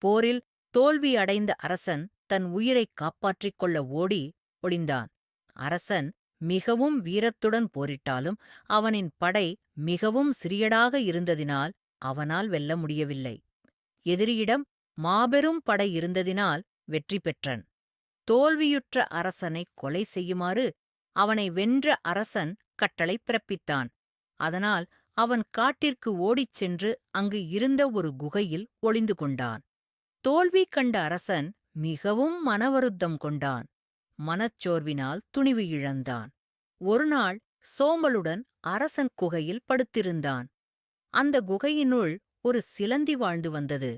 போரில் தோல்வி அடைந்த அரசன் தன் உயிரைக் காப்பாற்றிக் கொள்ள ஓடி ஒளிந்தான். அரசன் மிகவும் வீரத்துடன் போரிட்டாலும் அவனின் படை மிகவும் சிறியதாக இருந்ததினால் அவனால் வெல்ல முடியவில்லை. எதிரியிடம் மாபெரும் படை இருந்ததினால் வெற்றி பெற்றன். தோல்வியுற்ற அரசனைக் கொலை செய்யுமாறு அவனை வென்ற அரசன் கட்டளை பிறப்பித்தான். அதனால் அவன் காட்டிற்கு ஓடிச் சென்று அங்கு இருந்த ஒரு குகையில் ஒளிந்து கொண்டான். தோல்வி கண்ட அரசன் மிகவும் மனவருத்தம் கொண்டான். மனச்சோர்வினால் துணிவு இழந்தான். ஒருநாள் சோம்பலுடன் அரசன் குகையில் படுத்திருந்தான். அந்த குகையினுள் ஒரு சிலந்தி வாழ்ந்து வந்தது.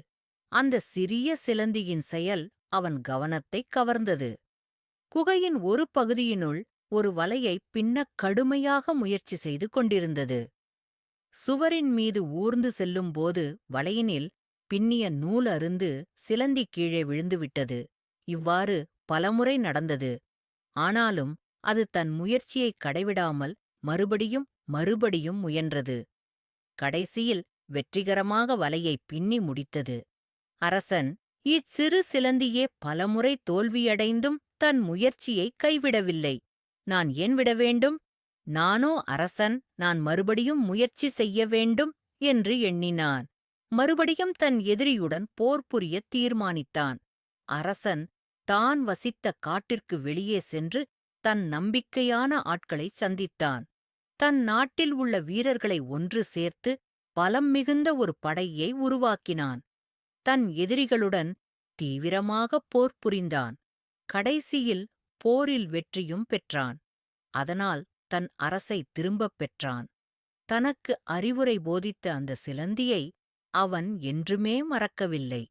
அந்த சிறிய சிலந்தியின் செயல் அவன் கவனத்தைக் கவர்ந்தது. குகையின் ஒரு பகுதியினுள் ஒரு வலையை பின்னக் கடுமையாக முயற்சி செய்து கொண்டிருந்தது. சுவரின் மீது ஊர்ந்து செல்லும்போது வலையினில் பின்னிய நூல் அறுந்து சிலந்தி கீழே விழுந்துவிட்டது. இவ்வாறு பலமுறை நடந்தது. ஆனாலும் அது தன் முயற்சியைக் கடைவிடாமல் மறுபடியும் முயன்றது. கடைசியில் வெற்றிகரமாக வலையை பின்னி முடித்தது. அரசன் இச்சிறு சிலந்தியே பலமுறை தோல்வியடைந்தும் தன் முயற்சியை கைவிடவில்லை. நான் ஏன் விட வேண்டும்? நானோ அரசன், நான் மறுபடியும் முயற்சி செய்ய வேண்டும் என்று எண்ணினான். மறுபடியும் தன் எதிரியுடன் போர் புரியத் தீர்மானித்தான். அரசன் தான் வசித்த காட்டிற்கு வெளியே சென்று தன் நம்பிக்கையான ஆட்களைச் சந்தித்தான். தன் நாட்டில் உள்ள வீரர்களை ஒன்று சேர்த்து பலம் மிகுந்த ஒரு படையை உருவாக்கினான். தன் எதிரிகளுடன் தீவிரமாகப் போர் புரிந்தான். கடைசியில் போரில் வெற்றியும் பெற்றான். அதனால் தன் அரசை திரும்பப் பெற்றான். தனக்கு அறிவுரை போதித்த அந்த சிலந்தியை அவன் என்றுமே மறக்கவில்லை.